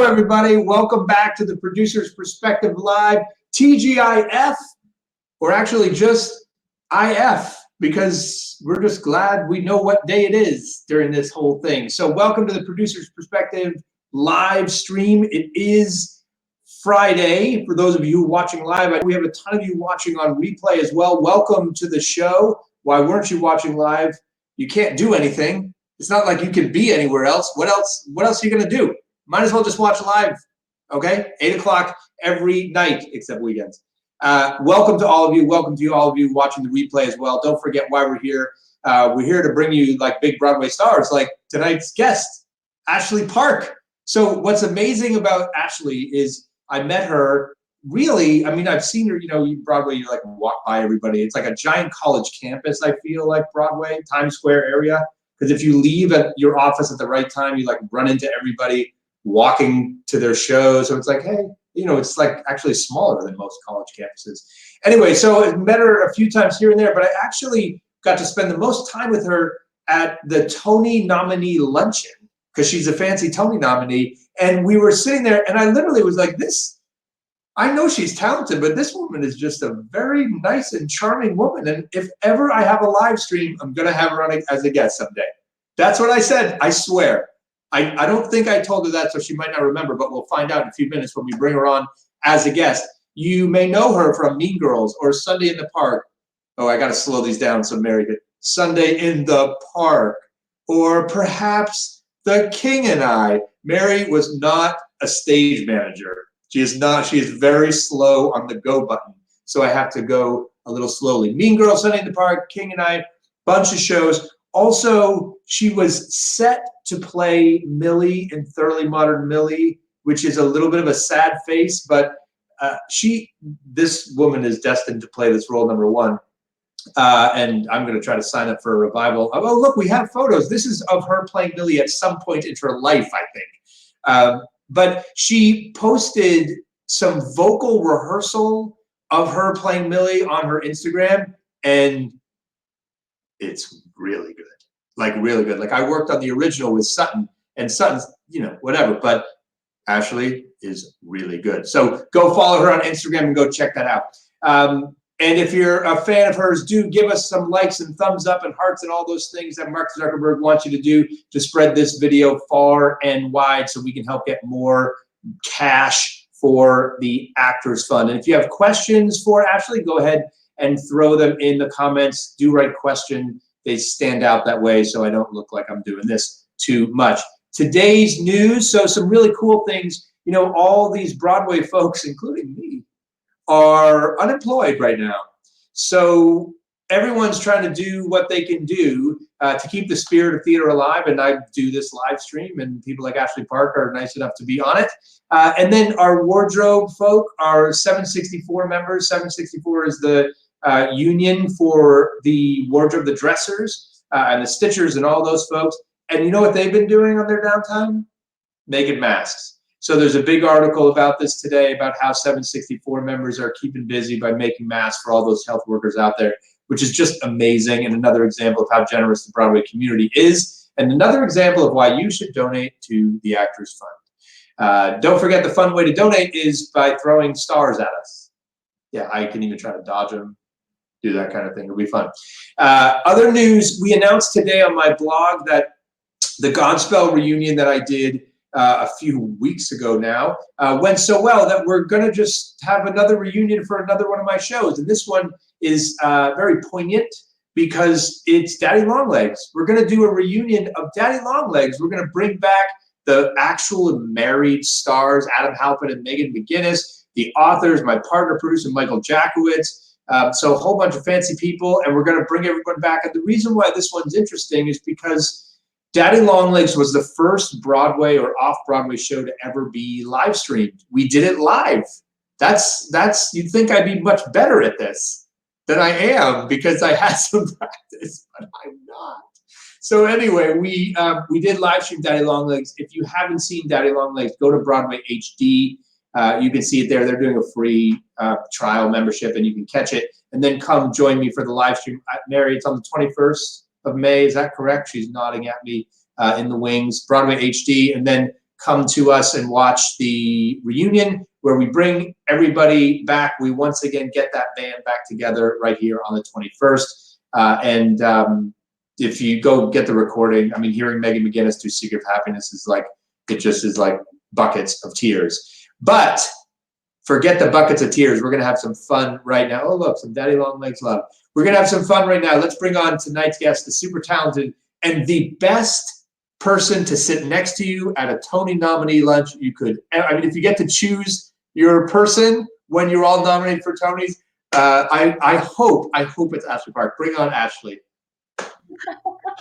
Hello, everybody. Welcome back to the Producer's Perspective Live, TGIF, or actually just IF, because we're just glad we know what day it is during this whole thing. So welcome to the Producer's Perspective live stream. It is Friday. For those of you watching live, we have a ton of you watching on replay as well. Welcome to the show. Why weren't you watching live? You can't do anything. It's not like you can be anywhere else. What else are you going to do? Might as well just watch live, okay? 8 o'clock every night, except weekends. Welcome to all of you. Welcome to all of you watching the replay as well. Don't forget why we're here. We're here to bring you like big Broadway stars, like tonight's guest, Ashley Park. So what's amazing about Ashley is I met her really, I mean, I've seen her, you know, Broadway, you like walk by everybody. It's like a giant college campus, I feel like Broadway, Times Square area. Because if you leave at your office at the right time, you like run into everybody walking to their shows. So it's like, hey, you know, it's like actually smaller than most college campuses. Anyway, so I met her a few times here and there, but I actually got to spend the most time with her at the Tony nominee luncheon because she's a fancy Tony nominee. And we were sitting there and I literally was like, I know she's talented, but this woman is just a very nice and charming woman. And if ever I have a live stream, I'm going to have her on as a guest someday. That's what I said. I swear. I don't think I told her that, so she might not remember, but we'll find out in a few minutes when we bring her on as a guest. You may know her from Mean Girls or Sunday in the Park. Oh, I got to slow these down so Mary could. Sunday in the Park. Or perhaps The King and I. Mary was not a stage manager. She is not. She is very slow on the go button, so I have to go a little slowly. Mean Girls, Sunday in the Park, King and I, bunch of shows. Also, she was set to play Millie in Thoroughly Modern Millie, which is a little bit of a sad face, but this woman is destined to play this role number one. And I'm going to try to sign up for a revival. Oh, look, we have photos. This is of her playing Millie at some point in her life, I think. But she posted some vocal rehearsal of her playing Millie on her Instagram, and it's really good. Like, really good. Like, I worked on the original with Sutton, and Sutton's, you know, whatever, but Ashley is really good. So go follow her on Instagram and go check that out. And if you're a fan of hers, do give us some likes and thumbs up and hearts and all those things that Mark Zuckerberg wants you to do to spread this video far and wide so we can help get more cash for the Actors Fund. And if you have questions for Ashley, go ahead and throw them in the comments. Do write question. They stand out that way so I don't look like I'm doing this too much. Today's news, so some really cool things. You know, all these Broadway folks, including me, are unemployed right now. So everyone's trying to do what they can do to keep the spirit of theater alive. And I do this live stream, and people like Ashley Park are nice enough to be on it. And then our wardrobe folk, our 764 members. 764 is the union for the wardrobe, the dressers and the stitchers and all those folks. And you know what they've been doing on their downtime? Making masks. So there's a big article about this today about how 764 members are keeping busy by making masks for all those health workers out there, which is just amazing. And another example of how generous the Broadway community is. And another example of why you should donate to the Actors Fund. Don't forget the fun way to donate is by throwing stars at us. Yeah, I can even try to dodge them, do that kind of thing. It'll be fun. Other news, we announced today on my blog that the Godspell reunion that I did a few weeks ago now went so well that we're going to just have another reunion for another one of my shows. And this one is very poignant because it's Daddy Longlegs. We're going to do a reunion of Daddy Longlegs. We're going to bring back the actual married stars, Adam Halpin and Megan McGinnis, the authors, my partner producer, Michael Jackowitz. So a whole bunch of fancy people, and we're going to bring everyone back. And the reason why this one's interesting is because Daddy Longlegs was the first Broadway or off-Broadway show to ever be live streamed. We did it live. You'd think I'd be much better at this than I am because I had some practice, but I'm not. So anyway, we did live stream Daddy Longlegs. If you haven't seen Daddy Longlegs, go to Broadway HD. You can see it there. They're doing a free trial membership, and you can catch it. And then come join me for the live stream. Mary, it's on the 21st of May. Is that correct? She's nodding at me in the wings. Broadway HD. And then come to us and watch the reunion where we bring everybody back. We once again get that band back together right here on the 21st. If you go get the recording, I mean, hearing Megan McGinnis do Secret of Happiness is like, it just is like buckets of tears. But forget the buckets of tears. We're going to have some fun right now. Oh, look, some Daddy Long Legs love. We're going to have some fun right now. Let's bring on tonight's guest, the super talented and the best person to sit next to you at a Tony nominee lunch you could. I mean, if you get to choose your person when you're all nominated for Tonys, I hope it's Ashley Park. Bring on Ashley.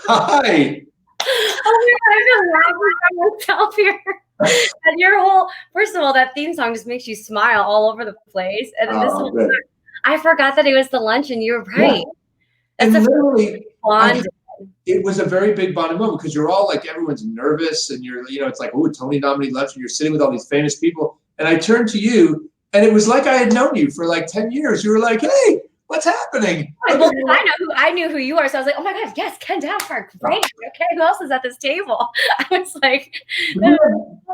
Hi. Oh my God, I've been laughing at myself here. And your whole, first of all, that theme song just makes you smile all over the place. And then this whole time, I forgot that it was the luncheon. You're right. Yeah. That's and literally, bond. It was a very big bonding moment because you're all like, everyone's nervous and you're, you know, it's like, oh, Tony nominee luncheon. You're sitting with all these famous people. And I turned to you and it was like I had known you for like 10 years. You were like, hey, what's happening? Well, I knew who you are, so I was like, oh my God, yes, Ken Davenport, great. Okay, who else is at this table? I was like,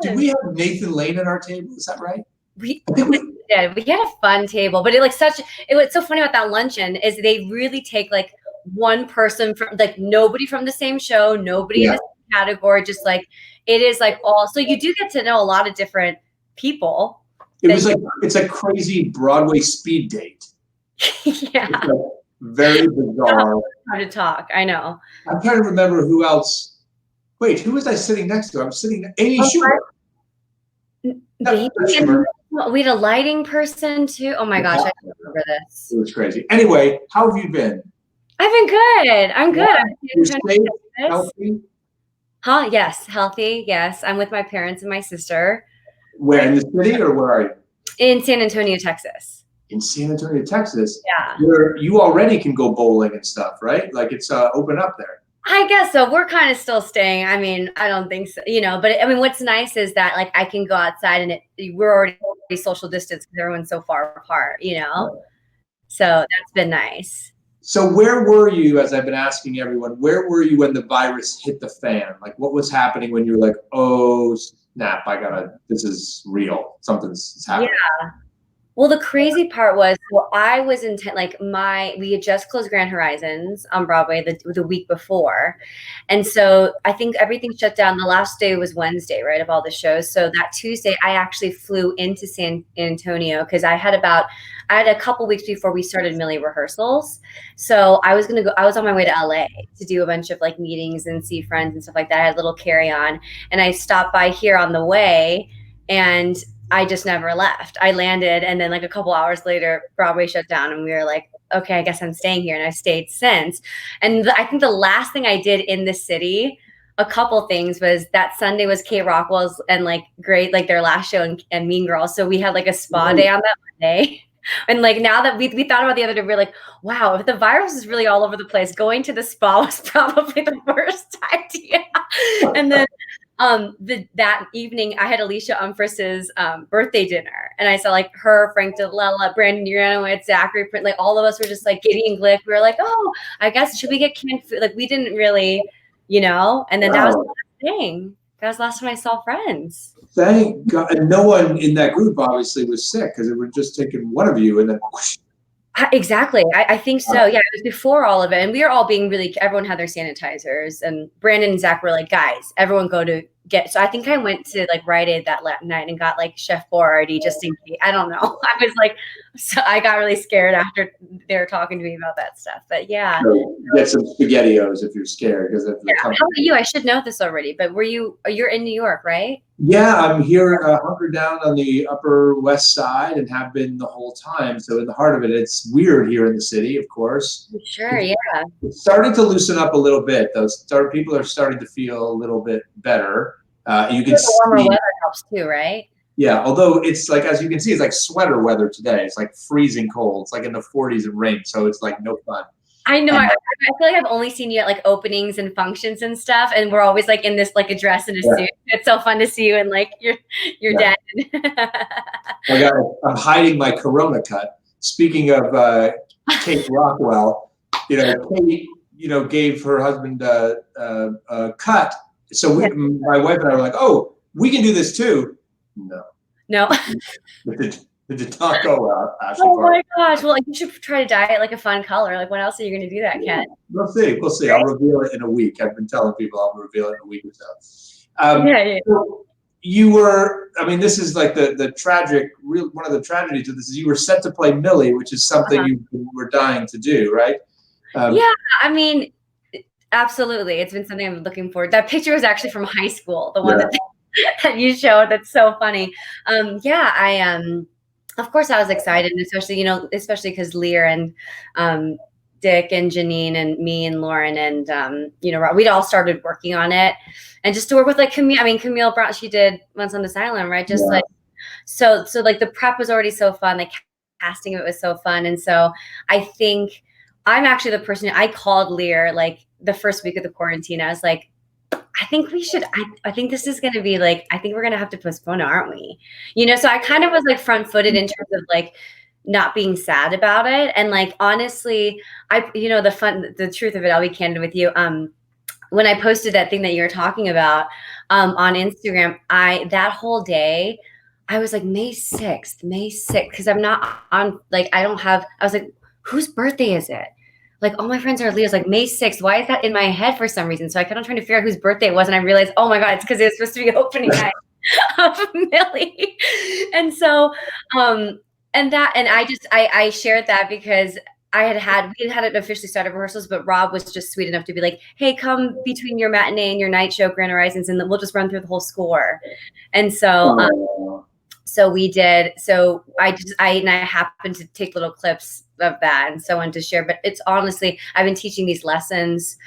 did we have Nathan Lane at our table? Is that right? We did. We had a fun table, but it was so funny about that luncheon is they really take like one person from like nobody from the same show, nobody in the same category, just like it is like all. So you do get to know a lot of different people. It was like it's a crazy Broadway speed date. Yeah. It's like very bizarre. How to talk. I know. I'm trying to remember who else. Wait, who was I sitting next to? I was sitting Amy Schumer. We had a lighting person too. Oh my gosh, I don't remember this. It was crazy. Anyway, how have you been? I've been good. I'm good. You're safe, healthy? Huh? Yes, healthy. Yes, I'm with my parents and my sister. Where, in the city or where are you? In San Antonio, Texas. In San Antonio, Texas? Yeah. Where you already can go bowling and stuff, right? Like it's open up there. I guess so. We're kind of still staying. I mean, I don't think so, you know, but I mean, what's nice is that like I can go outside and we're already social distance because everyone's so far apart, you know? Right. So that's been nice. So where were you, as I've been asking everyone, where were you when the virus hit the fan? Like what was happening when you were like, oh, snap, this is real. Something's happening. Yeah. Well, the crazy part was, I was we had just closed Grand Horizons on Broadway the week before. And so I think everything shut down. The last day was Wednesday, right, of all the shows. So that Tuesday, I actually flew into San Antonio because I had a couple weeks before we started Millie rehearsals. So I was on my way to LA to do a bunch of like meetings and see friends and stuff like that. I had a little carry-on and I stopped by here on the way and I just never left. I landed and then like a couple hours later, Broadway shut down and we were like, okay, I guess I'm staying here. And I've stayed since. And I think the last thing I did in the city, a couple things was that Sunday was Kate Rockwell's and like great, like their last show and Mean Girls. So we had like a spa day on that Monday. And like now that we thought about the other day, we're like, wow, if the virus is really all over the place, going to the spa was probably the worst idea. And then that evening I had Alicia Umphris's birthday dinner and I saw like her, Frank DeLella, Brandon Uranowitz, Zachary Print, like all of us were just like giddy and glick. We were like, oh, I guess should we get canned food? Like we didn't really, you know, and then that was the last thing. That was the last time I saw friends. Thank God. And no one in that group obviously was sick because it would just taken one of you and then whoosh. Exactly. I think so. Yeah, it was before all of it. And we were all being everyone had their sanitizers and Brandon and Zach were like, guys, everyone go to so I think I went to like Rite Aid that night and got like Chef Boyardee just in case. I don't know. I was like, so I got really scared after they were talking to me about that stuff. But yeah. So get some SpaghettiOs if you're scared. How about you? I should know this already, but you're in New York, right? Yeah, I'm here hunkered down on the Upper West Side and have been the whole time. So in the heart of it, it's weird here in the city, of course. Sure, yeah. It's starting to loosen up a little bit, though. People are starting to feel a little bit better. You can see warmer weather helps too, right? Yeah, although it's like, as you can see, it's like sweater weather today. It's like freezing cold. It's like in the 40s and rain, so it's like no fun. I know. I feel like I've only seen you at like openings and functions and stuff, and we're always like in this like a dress and a suit. It's so fun to see you and like your dad. I'm hiding my Corona cut. Speaking of Kate Rockwell, Kate, gave her husband a cut. So my wife and I were like, oh, we can do this too. No. It did not go well. Oh my gosh. Well, you should try to dye it like a fun color. Like, when else are you going to do that, Ken? We'll see. We'll see. I'll reveal it in a week. I've been telling people I'll reveal it in a week or so. So you were, I mean, this is like the tragic, one of the tragedies of this is you were set to play Millie, which is something you were dying to do, right? Yeah, I mean, absolutely. It's been something I'm looking forward. That picture was actually from high school, the one that you showed. That's so funny. Of course I was excited, especially, especially because Lear and Dick and Janine and me and Lauren and, we'd all started working on it. And just to work with like Camille Brown, she did Once on This Island, right? Just like, so like the prep was already so fun. Like casting of it was so fun. And so I think I'm actually the person, I called Lear like the first week of the quarantine. I was like, I think we should, I think this is going to be like, I think we're going to have to postpone it, aren't we? So I kind of was like front footed in terms of like not being sad about it. And like, honestly, the truth of it, I'll be candid with you. When I posted that thing that you're talking about on Instagram, that whole day, I was like, May 6th, because I'm not on, like, I was like, whose birthday is it? Like, all my friends are Leo's, like, May 6th. Why is that in my head for some reason? So I kept on trying to figure out whose birthday it was. And I realized, oh my God, it's because it was supposed to be opening night of Millie. And so, I shared that because we hadn't officially started rehearsals, but Rob was just sweet enough to be like, hey, come between your matinee and your night show, Grand Horizons, and then we'll just run through the whole score. And so, so we did. So I happened to take little clips of that and so on to share. But it's honestly, I've been teaching these lessons,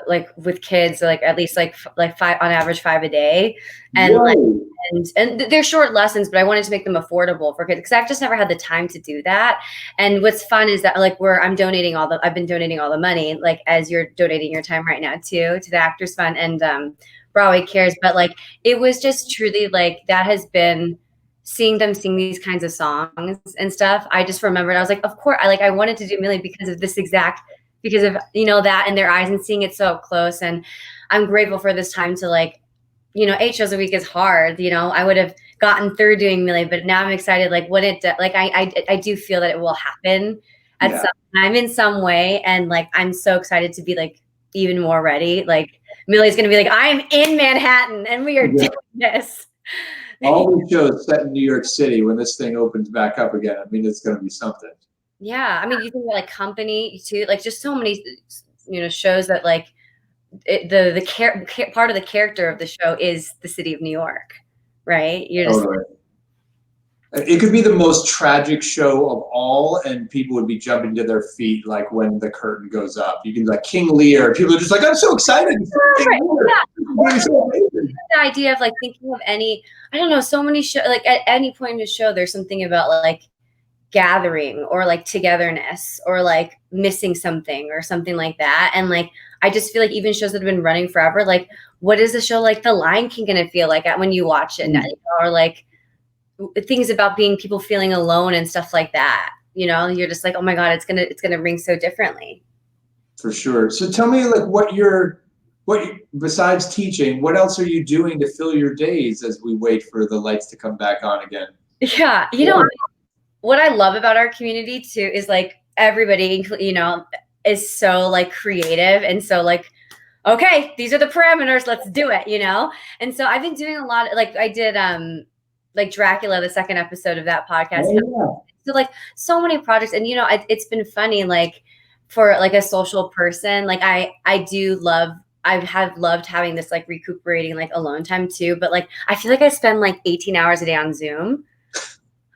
like with kids, like at least like 5 on average, 5 a day, and and they're short lessons, but I wanted to make them affordable for kids because I've just never had the time to do that. And what's fun is that like I've been donating all the money, like as you're donating your time right now too, to the Actors Fund and Broadway Cares. But like, it was just truly like, that has been seeing them sing these kinds of songs and stuff. I just remembered, I was like, of course, I wanted to do Millie because of that in their eyes and seeing it so up close. And I'm grateful for this time to like, 8 shows a week is hard. I would have gotten through doing Millie, but now I'm excited. Like I do feel that it will happen at some time in some way. And like, I'm so excited to be like even more ready. Like Millie's going to be like, I am in Manhattan and we are doing this. All these shows set in New York City when this thing opens back up again. I mean, it's going to be something. Yeah. I mean, you think about like Company too, like just so many, shows that like part of the character of the show is the city of New York, right? You're just it could be the most tragic show of all, and people would be jumping to their feet like when the curtain goes up. You can like King Lear. People are just like, I'm so excited. The idea of like thinking of so many shows, like at any point in the show, there's something about like gathering or like togetherness or like missing something or something like that. And like, I just feel like even shows that have been running forever, like what is a show like The Lion King going to feel like when you watch it? Or like things about people feeling alone and stuff like that. You're just like, oh my God, it's going to ring so differently. For sure. So tell me like besides teaching, what else are you doing to fill your days as we wait for the lights to come back on again? Yeah. What I love about our community too is like everybody, is so like creative and so like, okay, these are the parameters, let's do it, And so I've been doing a lot, like I did like Dracula, the second episode of that podcast. So like so many projects, and it's been funny, like for like a social person, like I have loved having this like recuperating like alone time too, but like I feel like I spend like 18 hours a day on Zoom.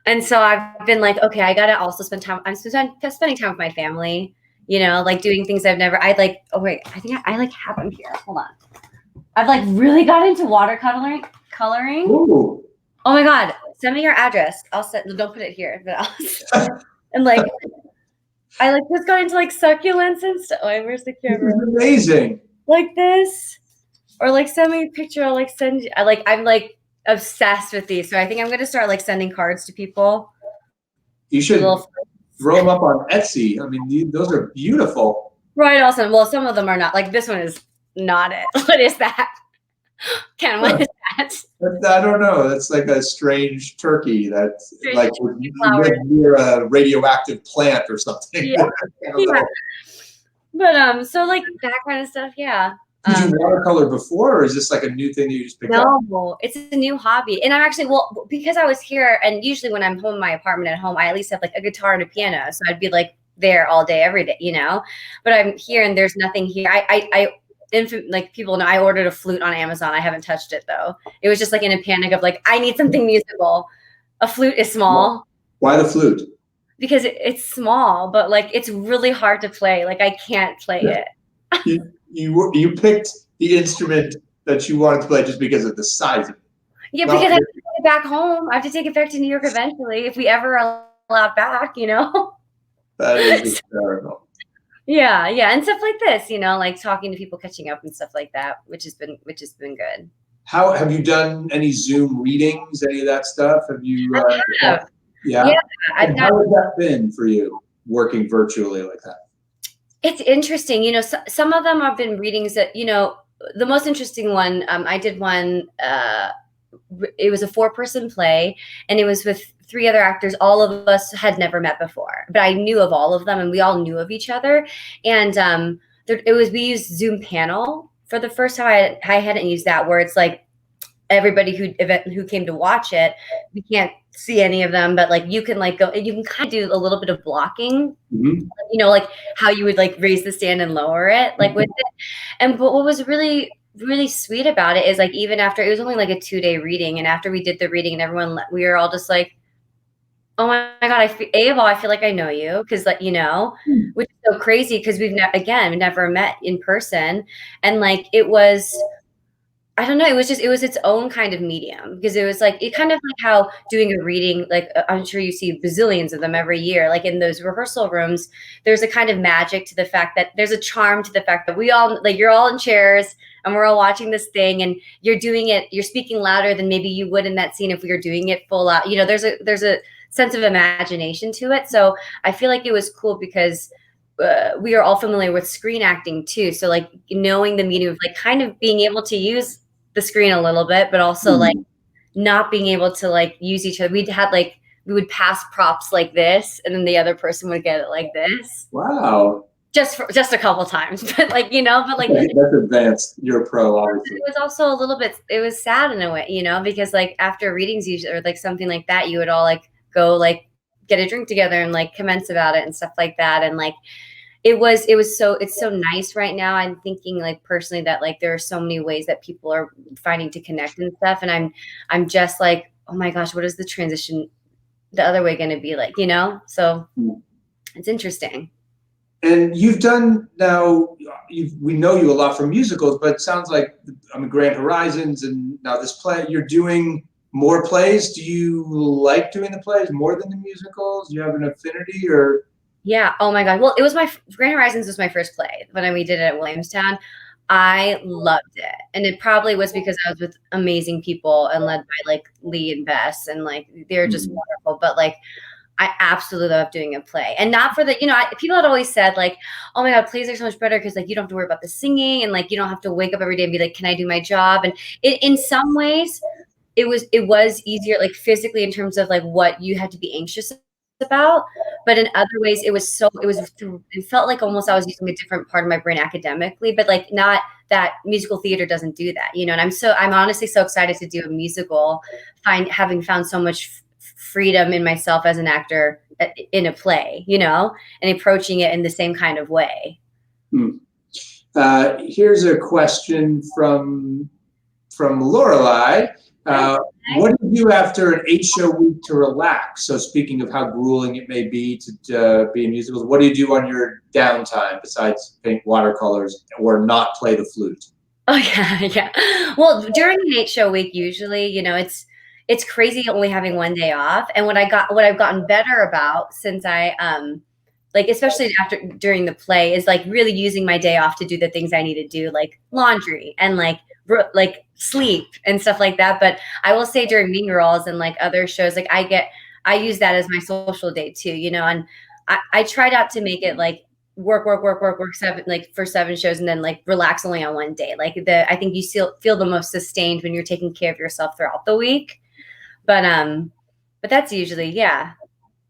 And so I've been like, okay, I gotta also spend time. I'm spending time with my family, like doing things I think I like have them here. Hold on. I've like really got into watercoloring. Ooh. Oh my God. Send me your address. Don't put it here, but and like, I like just got into like succulents and stuff. Oh, where's the camera? This is amazing. Like this, or like send me a picture. I'll like send you. I'm like obsessed with these. So I think I'm going to start like sending cards to people. You should throw them up on Etsy. I mean, those are beautiful. Right. Awesome. Well, some of them are not. Like this one is not it. What is that? Ken, what is that? I don't know. That's like a strange turkey that's like Flowers. near a radioactive plant or something. Yeah. I don't Yeah. know. But so like that kind of stuff, yeah. Did you watercolor before, or is this like a new thing that you just picked up? No, it's a new hobby. And I'm actually, well, because I was here, and usually when I'm home in my apartment at home, I at least have like a guitar and a piano. So I'd be like there all day, every day, you know? But I'm here and there's nothing here. Like people know, I ordered a flute on Amazon. I haven't touched it though. It was just like in a panic of like, I need something musical. A flute is small. Why the flute? Because it's small, but like it's really hard to play. Like I can't play it. You picked the instrument that you wanted to play just because of the size of it. Yeah, because I have to take it back home. I have to take it back to New York eventually, if we ever are allowed back, you know? That is hysterical. Yeah, and stuff like this, you know, like talking to people, catching up and stuff like that, which has been good. How have you done any Zoom readings, any of that stuff? Have you? I have. Yeah. How has that been for you, working virtually like that? It's interesting, you know. Some of them have been readings that, you know, the most interesting one. I did one. It was a 4-person play, and it was with 3 other actors. All of us had never met before, but I knew of all of them, and we all knew of each other. And we used Zoom panel for the first time. I hadn't used that, where it's like everybody who came to watch it, we can't see any of them, but like you can like go, you can kind of do a little bit of blocking, you know, like how you would like raise the stand and lower it, like with it. But what was really sweet about it is like, even after, it was only like a 2-day reading, and after we did the reading and everyone, we were all just like, oh my God, I feel like I know you, because like, you know, which is so crazy because we've never met in person. And like it was, I don't know, it was its own kind of medium, because it was like, it kind of like how doing a reading, like I'm sure you see bazillions of them every year, like in those rehearsal rooms, there's a kind of magic to the fact that there's a charm to the fact that we all, like, you're all in chairs and we're all watching this thing, and you're speaking louder than maybe you would in that scene if we were doing it full out. You know, there's a sense of imagination to it. So I feel like it was cool because we are all familiar with screen acting too. So like knowing the medium of like kind of being able to use the screen a little bit, but also like not being able to like use each other. We would pass props like this, and then the other person would get it like this. Wow. Just a couple times, but like, you know, but like that's advanced. You're a pro, obviously. It was also a little bit, it was sad in a way, you know, because like after readings usually, or like something like that, you would all like go like get a drink together and like commence about it and stuff like that. And like it's so nice right now. I'm thinking like personally that like there are so many ways that people are finding to connect and stuff, and I'm just like, oh my gosh, what is the transition the other way going to be like, you know? So it's interesting. And you've done now, we know you a lot from musicals, but it sounds like, I mean, Grand Horizons and now this play, you're doing more plays. Do you like doing the plays more than the musicals? Do you have an affinity, or? Yeah. Oh my God. Well, Grand Horizons was my first play when we did it at Williamstown. I loved it. And it probably was because I was with amazing people and led by like Lee and Bess, and like, they're just wonderful. But like, I absolutely love doing a play, and not for the, you know, people had always said like, oh my God, plays are so much better because like you don't have to worry about the singing, and like you don't have to wake up every day and be like, can I do my job? And in some ways it was easier, like physically, in terms of like what you had to be anxious about, but in other ways it felt like almost I was using a different part of my brain academically, but like not that musical theater doesn't do that, you know. And I'm honestly so excited to do a musical, having found so much freedom in myself as an actor in a play, you know, and approaching it in the same kind of way. Here's a question from Lorelei. What do you do after an 8-show week to relax? So speaking of how grueling it may be to be in musicals, what do you do on your downtime besides paint watercolors or not play the flute? Oh yeah. Well, during an 8-show week, usually, you know, it's crazy only having one day off. And what I've gotten better about since I like, especially during the play, is like really using my day off to do the things I need to do, like laundry and like sleep and stuff like that. But I will say during Mean Girls and like other shows, like I use that as my social day too, you know. And I try not to make it like work for 7 shows and then like relax only on one day. Like I think you still feel the most sustained when you're taking care of yourself throughout the week. But that's usually, yeah.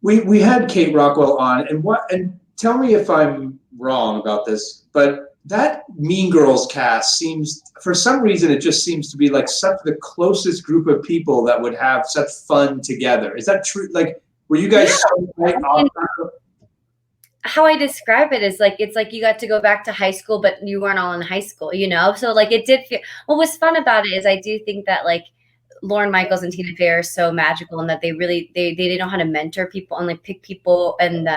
We had Kate Rockwell on, and tell me if I'm wrong about this, but that Mean Girls cast seems, for some reason, it just seems to be like such the closest group of people that would have such fun together. Is that true? Like, were you guys so like how I describe it is like, it's like you got to go back to high school, but you weren't all in high school, you know? So like it did feel, what was fun about it is I do think that like Lauren Michaels and Tina Fey are so magical, and that they really, they know how to mentor people and like pick people. And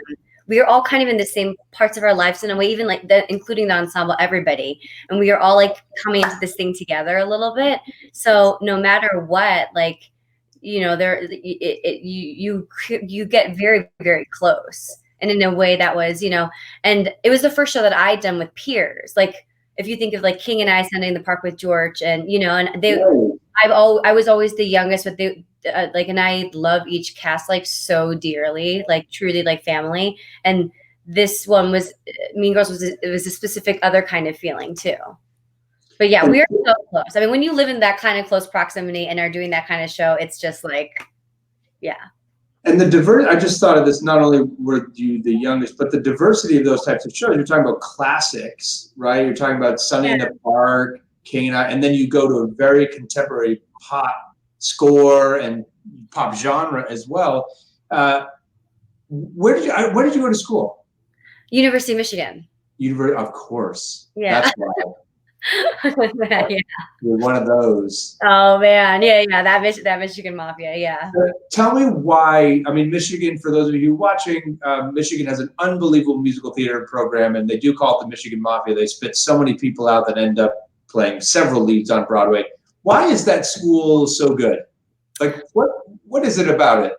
we are all kind of in the same parts of our lives in a way, even like including the ensemble, everybody. And we are all like coming into this thing together a little bit. So no matter what, like, you know, you get very, very close. And in a way that was, you know, and it was the first show that I'd done with peers. Like if you think of like King and I Sunday in the Park with George, and, you know, and I was always the youngest, but they like, and I love each cast like so dearly, like truly like family. And this one was Mean Girls it was a specific other kind of feeling too. But yeah, we are so close. I mean, when you live in that kind of close proximity and are doing that kind of show, it's just like, yeah. And I just thought of this, not only were you the youngest, but the diversity of those types of shows. You're talking about classics, right? You're talking about Sunday in the Park, King and I, and then you go to a very contemporary pop score and pop genre as well. Where did you go to school? University of Michigan. Of course. Yeah. That's why. Yeah. You're one of those. Oh man, yeah, that Michigan Mafia, yeah. Tell me why. I mean, Michigan, for those of you watching, Michigan has an unbelievable musical theater program, and they do call it the Michigan Mafia. They spit so many people out that end up playing several leads on Broadway. Why is that school so good? Like, what is it about it?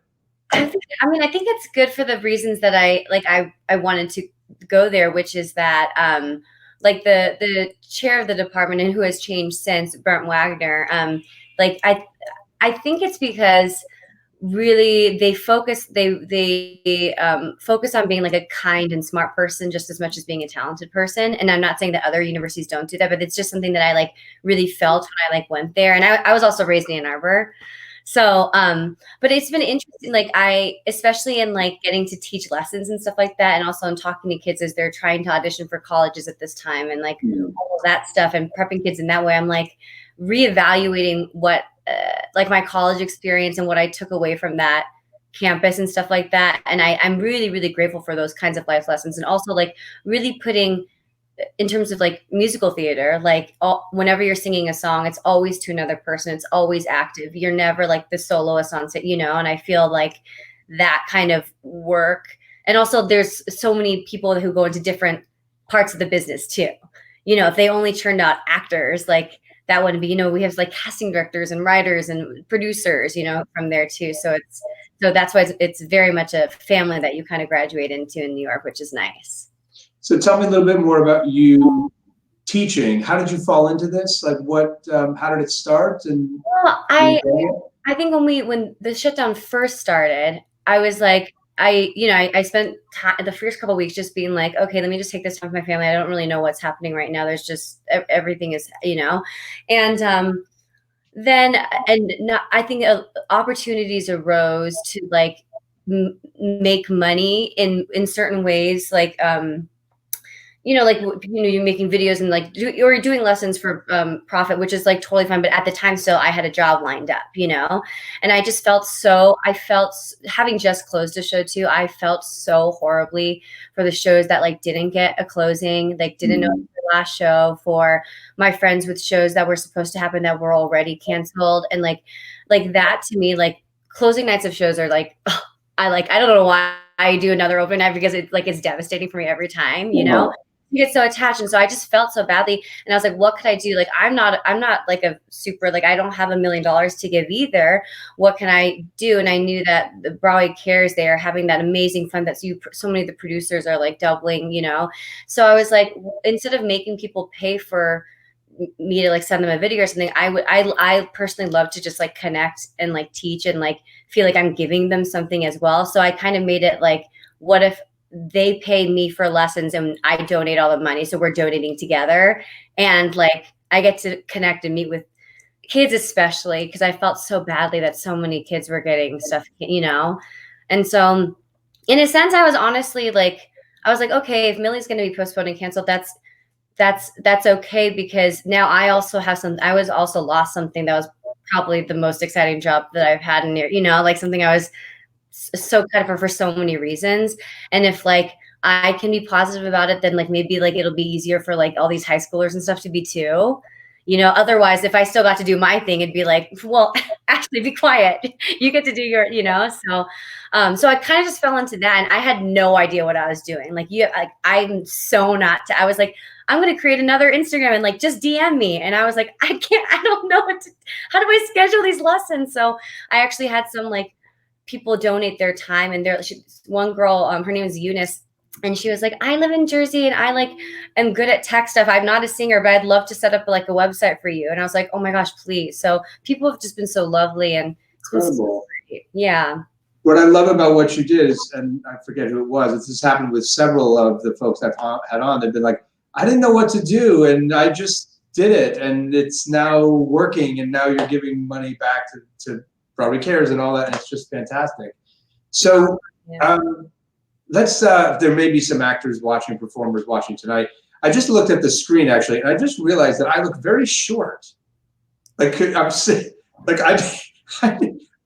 I think it's good for the reasons that I wanted to go there, which is that like the chair of the department, and who has changed since, Brent Wagner, like I think it's because really they focus on being like a kind and smart person just as much as being a talented person. And I'm not saying that other universities don't do that, but it's just something that I like really felt when I like went there. And I was also raised in Ann Arbor. So, but it's been interesting, like especially in like getting to teach lessons and stuff like that. And also in talking to kids as they're trying to audition for colleges at this time, and like all of that stuff, and prepping kids in that way. I'm like reevaluating what, like my college experience and what I took away from that campus and stuff like that. And I'm really, really grateful for those kinds of life lessons. And also like really putting, in terms of like musical theater, like whenever you're singing a song, it's always to another person. It's always active. You're never like the soloist on set, you know? And I feel like that kind of work. And also there's so many people who go into different parts of the business too. You know, if they only turned out actors, like that wouldn't be, you know, we have like casting directors and writers and producers, you know, from there too. So that's why it's very much a family that you kind of graduate into in New York, which is nice. So tell me a little bit more about you teaching. How did you fall into this? Like how did it start? And well, I think when the shutdown first started, I was like, I spent the first couple of weeks just being like, okay, let me just take this time with my family. I don't really know what's happening right now. There's just everything is, you know, and I think opportunities arose to like make money in certain ways, like you know, like, you know, you're making videos and like you're doing lessons for profit, which is like totally fine. But at the time, still, I had a job lined up, you know, and I just felt having just closed a show too, I felt so horribly for the shows that like didn't get a closing, like didn't know the last show, for my friends with shows that were supposed to happen that were already canceled. And like that to me, like closing nights of shows are like, I don't know why I do another open night, because it's devastating for me every time, you know. You get so attached. And so I just felt so badly. And I was like, what could I do? Like, I'm not like a super, like, I don't have $1 million to give either. What can I do? And I knew that the Broadway Cares, they are having that amazing fund that so many of the producers are like doubling, you know? So I was like, instead of making people pay for me to like send them a video or something, I personally love to just like connect and like teach and like feel like I'm giving them something as well. So I kind of made it like, what if they pay me for lessons and I donate all the money. So we're donating together. And like, I get to connect and meet with kids, especially because I felt so badly that so many kids were getting stuff, you know? And so in a sense, I was honestly like, I was like, okay, if Millie's going to be postponed and canceled, that's okay, because now I also have I was also lost something that was probably the most exciting job that I've had in, you know, like something I was so excited for so many reasons. And if like I can be positive about it, then like maybe like it'll be easier for like all these high schoolers and stuff to be too. You know, otherwise, if I still got to do my thing, it'd be like, well, actually, be quiet. You get to do your, you know. So, so I kind of just fell into that, and I had no idea what I was doing. Like, I'm so not. I was like, I'm going to create another Instagram and like just DM me. And I was like, I can't. I don't know how do I schedule these lessons? So I actually had some like people donate their time, and one girl, her name is Eunice. And she was like, I live in Jersey and I like am good at tech stuff. I'm not a singer, but I'd love to set up like a website for you. And I was like, oh my gosh, please. So people have just been so lovely and it's been so great. Yeah. What I love about what you did is, and I forget who it was, this happened with several of the folks I've had on. They've been like, I didn't know what to do, and I just did it, and it's now working, and now you're giving money back to Broadway Cares and all that, and it's just fantastic. So let's, there may be some actors watching, performers watching tonight. I just looked at the screen actually, and I just realized that I look very short. Like I'm like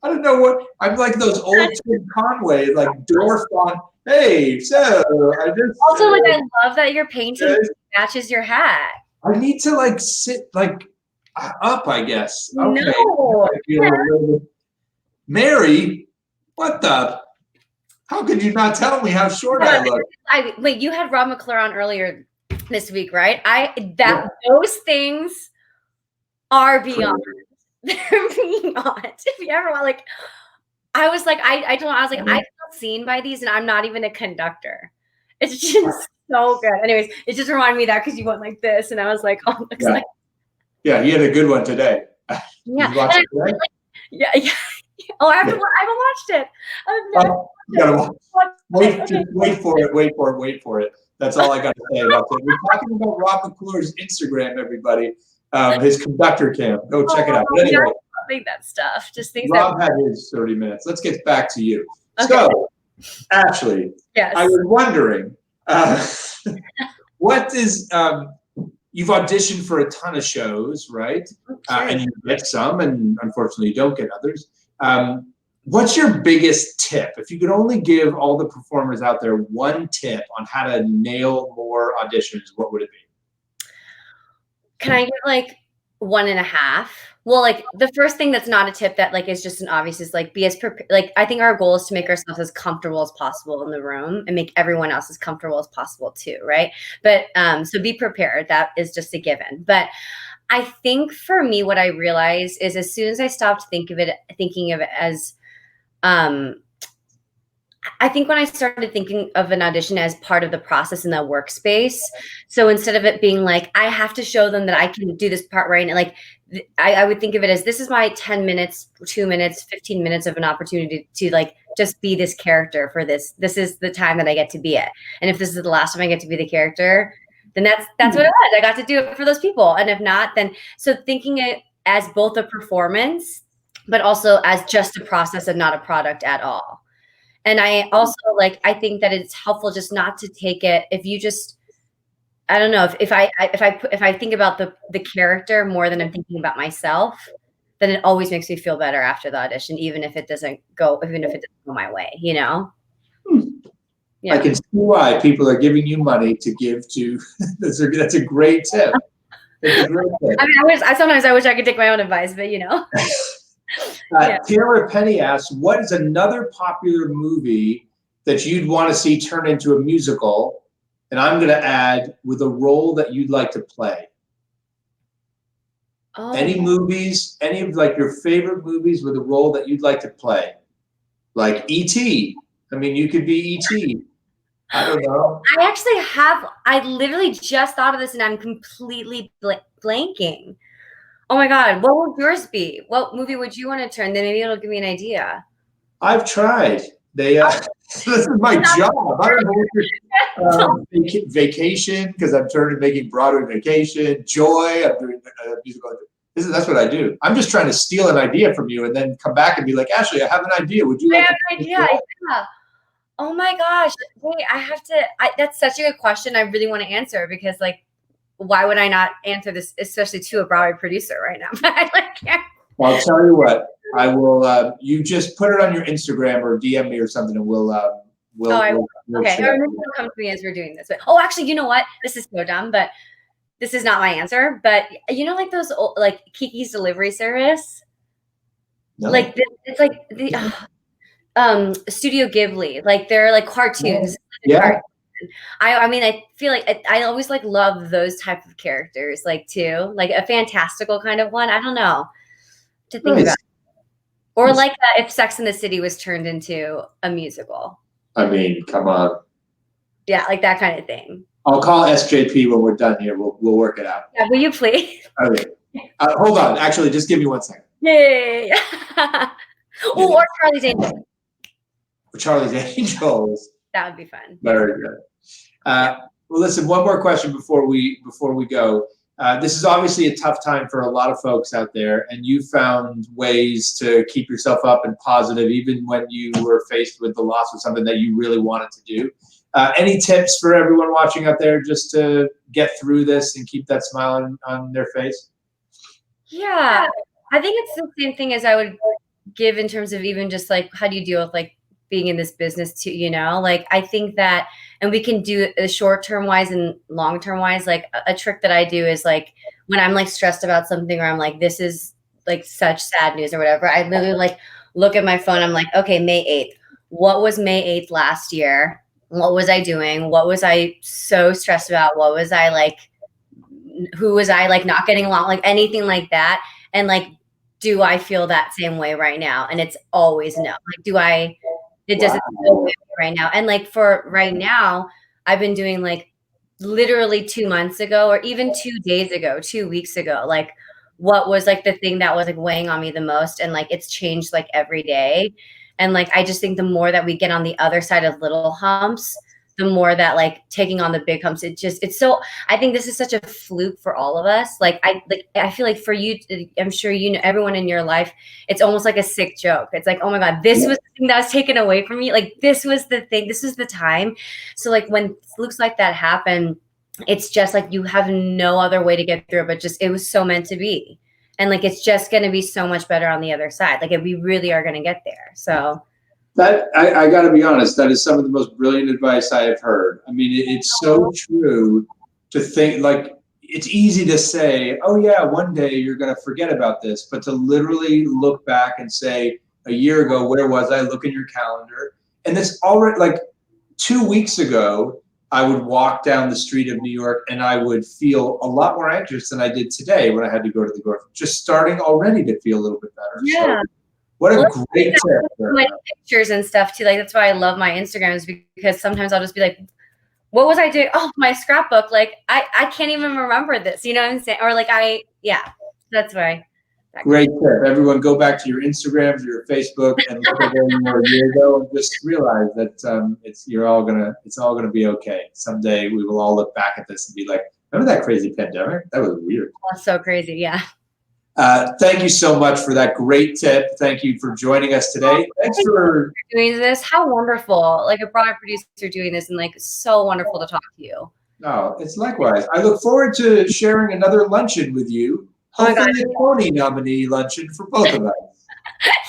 I don't know what, I'm like those old Tim Conway, like dwarf on. Hey, so I just also like I love that your painting matches your hat. I need to like sit like up, I guess. Okay. No. Mary, what the? How could you not tell me how short I look? Wait, you had Rob McClure on earlier this week, right? Those things are beyond. They're beyond. If you ever want, like, I was like, I don't know. I was like, I felt seen by these, and I'm not even a conductor. It's just so good. Anyways, it just reminded me of that because you went like this, and I was like, oh, looks like. Yeah, he had a good one today. Yeah. You watched it today? Yeah. Oh, I haven't watched it. You gotta wait for it. That's all I got to say about it. We're talking about Rob McClure's Instagram, everybody. His conductor cam. Go check it out. But anyway, loving that stuff. Just things. Rob had his 30 minutes. Let's get back to you. Okay. So, Ashley, yes. I was wondering, what is you've auditioned for a ton of shows, right? And you get some, and unfortunately, you don't get others. What's your biggest tip? If you could only give all the performers out there one tip on how to nail more auditions, what would it be? Can I get like 1.5? Well, like the first thing that's not a tip that like is just an obvious is like be as like I think our goal is to make ourselves as comfortable as possible in the room and make everyone else as comfortable as possible too, right? But so be prepared. That is just a given. But I think for me, what I realized is as soon as I stopped thinking of it as I think when I started thinking of an audition as part of the process in the workspace, so instead of it being like, I have to show them that I can do this part right, and like, I would think of it as this is my 10 minutes, 2 minutes, 15 minutes of an opportunity to like just be this character for this. This is the time that I get to be it. And if this is the last time I get to be the character, then that's what it was. I got to do it for those people. And if not, then so thinking it as both a performance, but also as just a process and not a product at all. And I also like, I think that it's helpful just not to take it. If you just, I don't know, if I think about the character more than I'm thinking about myself, then it always makes me feel better after the audition, even if it doesn't go my way, you know? Yeah. I can see why people are giving you money to give to, that's a great tip. That's a great tip. I mean, sometimes I wish I could take my own advice, but you know. Taylor Penny asks, what is another popular movie that you'd want to see turn into a musical? And I'm going to add, with a role that you'd like to play. Oh. Any movies, any of like your favorite movies with a role that you'd like to play? Like E.T. I mean, you could be E.T. I don't know. I literally just thought of this and I'm completely blanking. Oh my God, what would yours be? What movie would you want to turn? Then maybe it'll give me an idea. I've tried. They this is my job. Vacation, because I'm turning making Broadway Vacation. Joy, I'm doing musical. That's what I do. I'm just trying to steal an idea from you and then come back and be like, Ashley, I have an idea. Would you like to an idea? Yeah. Oh my gosh. Wait, that's such a good question. I really want to answer because like, why would I not answer this, especially to a Broadway producer right now? Well, I'll tell you what. I will. You just put it on your Instagram or DM me or something, and we'll okay. Or maybe it'll come to me as we're doing this. But, oh, actually, you know what? This is so dumb, but this is not my answer. But you know, like those old, like Kiki's Delivery Service. No. Like it's like the Studio Ghibli. Like they're like cartoons. Yeah. I mean, I feel like I always like love those type of characters, like too, like a fantastical kind of one. I don't know to think about. Or like if Sex and the City was turned into a musical. I mean, come on. Yeah, like that kind of thing. I'll call SJP when we're done here. We'll work it out. Yeah, will you please? Okay. Hold on. Actually, just give me 1 second. Yeah. Oh, or Charlie's Angels. Charlie's Angels. That would be fun. Very good. Well, listen. One more question before we go. This is obviously a tough time for a lot of folks out there, and you found ways to keep yourself up and positive, even when you were faced with the loss of something that you really wanted to do. Any tips for everyone watching out there just to get through this and keep that smile on their face? Yeah, I think it's the same thing as I would give in terms of even just like, how do you deal with like being in this business too, you know? Like, I think that, and we can do it short-term wise and long-term wise. Like a trick that I do is like, when I'm like stressed about something or I'm like, this is like such sad news or whatever, I literally like look at my phone. I'm like, okay, May 8th. What was May 8th last year? What was I doing? What was I so stressed about? What was I like, who was I like not getting along? Like anything like that. And like, do I feel that same way right now? And it's always no. Like, it doesn't feel good right now. And like for right now, I've been doing like literally 2 months ago, or even 2 days ago, 2 weeks ago, like what was like the thing that was like weighing on me the most. And like, it's changed like every day. And like, I just think the more that we get on the other side of little humps, the more that like taking on the big humps, it's so, I think this is such a fluke for all of us. Like, I feel like for you, I'm sure, you know, everyone in your life, it's almost like a sick joke. It's like, oh my God, this was the thing that was taken away from me. Like, this was the thing, this was the time. So like when flukes like that happen, it's just like, you have no other way to get through it, but just, it was so meant to be. And like, it's just going to be so much better on the other side. Like, we really are going to get there. So that, I got to be honest, that is some of the most brilliant advice I have heard. I mean, it's so true to think, like, it's easy to say, oh yeah, one day you're going to forget about this, but to literally look back and say, a year ago, where was I? Look in your calendar. And this already, like 2 weeks ago, I would walk down the street of New York and I would feel a lot more anxious than I did today when I had to go to the grocery. Just starting already to feel a little bit better. Yeah. So, what a great tip. My pictures and stuff too. Like, that's why I love my Instagrams, because sometimes I'll just be like, what was I doing? Oh, my scrapbook. Like, I can't even remember this. You know what I'm saying? Or like, that's why. Great tip. Everyone go back to your Instagrams, your Facebook, and look at where you were a year ago, and just realize that it's all gonna be okay. Someday we will all look back at this and be like, remember that crazy pandemic? That was weird. That's so crazy, yeah. Thank you so much for that great tip. Thank you for joining us today. Thanks for doing this. How wonderful. Like, a Broadway producer doing this, and like, so wonderful to talk to you. Oh, it's likewise. I look forward to sharing another luncheon with you. Hopefully a Tony nominee luncheon for both of us.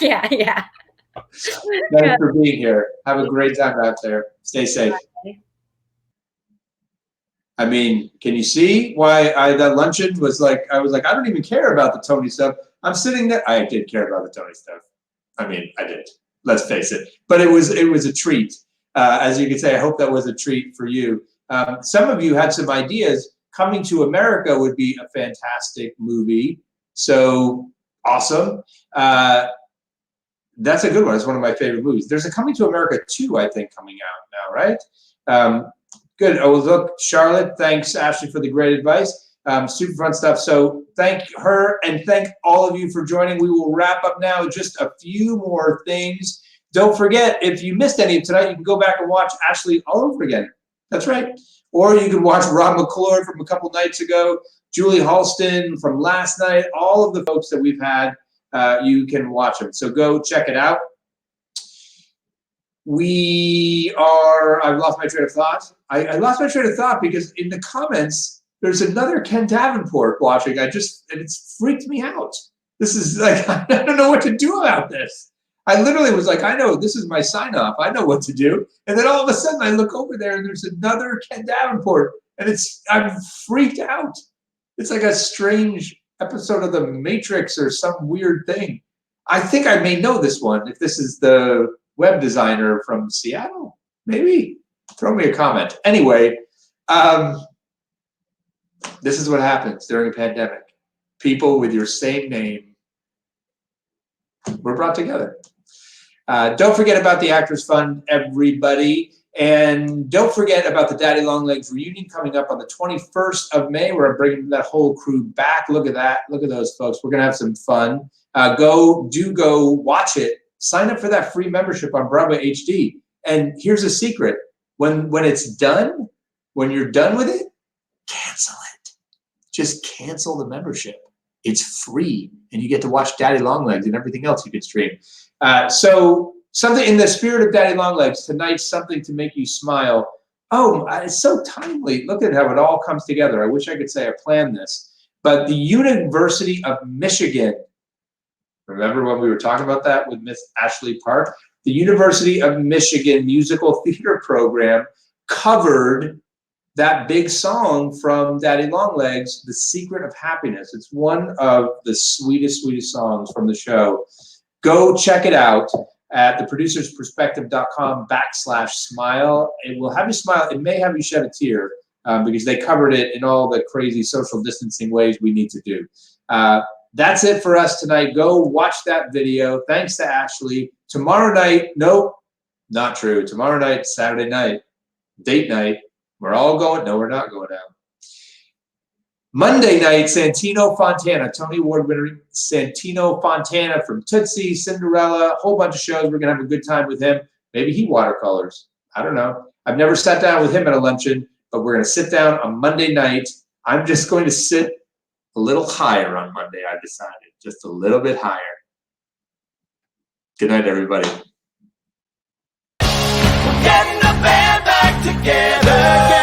Yeah. Thanks for being here. Have a great time out there. Stay safe. I mean, can you see why that luncheon was like, I was like, I don't even care about the Tony stuff. I'm sitting there. I did care about the Tony stuff. I mean, I did. Let's face it. But it was a treat. As you can say, I hope that was a treat for you. Some of you had some ideas. Coming to America would be a fantastic movie. So awesome. That's a good one. It's one of my favorite movies. There's a Coming to America 2, I think, coming out now, right? Good. Oh, look, Charlotte, thanks, Ashley, for the great advice. Super fun stuff. So thank her and thank all of you for joining. We will wrap up now. Just a few more things. Don't forget, if you missed any of tonight, you can go back and watch Ashley all over again. That's right. Or you can watch Rob McClure from a couple nights ago, Julie Halston from last night, all of the folks that we've had, you can watch them. So go check it out. I've lost my train of thought. I lost my train of thought because in the comments, there's another Ken Davenport watching. And it's freaked me out. This is like, I don't know what to do about this. I literally was like, I know, this is my sign off. I know what to do. And then all of a sudden I look over there and there's another Ken Davenport and I'm freaked out. It's like a strange episode of The Matrix or some weird thing. I think I may know this one. If this is the web designer from Seattle, maybe throw me a comment. Anyway, this is what happens during a pandemic. People with your same name were brought together. Don't forget about the Actors Fund, everybody. And don't forget about the Daddy Longlegs reunion coming up on the 21st of May, where I'm bringing that whole crew back. Look at that. Look at those folks. We're going to have some fun. Go watch it. Sign up for that free membership on Broadway HD. And here's a secret. When it's done, when you're done with it, cancel it. Just cancel the membership. It's free. And you get to watch Daddy Longlegs and everything else you can stream. So something in the spirit of Daddy Longlegs, tonight's something to make you smile. Oh, it's so timely. Look at how it all comes together. I wish I could say I planned this. But the University of Michigan, remember when we were talking about that with Miss Ashley Park? The University of Michigan musical theater program covered that big song from Daddy Longlegs, The Secret of Happiness. It's one of the sweetest, sweetest songs from the show. Go check it out at theproducersperspective.com/smile. It will have you smile. It may have you shed a tear because they covered it in all the crazy social distancing ways we need to do. That's it for us tonight. Go watch that video. Thanks to Ashley. Tomorrow night, nope, not true. Tomorrow night, Saturday night, date night. We're all going. No, we're not going out. Monday night, Santino Fontana, Tony Award winner Santino Fontana from Tootsie, Cinderella, a whole bunch of shows. We're going to have a good time with him. Maybe he watercolors. I don't know. I've never sat down with him at a luncheon, but we're going to sit down on Monday night. I'm just going to sit a little higher on Monday, I've decided. Just a little bit higher. Good night, everybody. Getting the band back together.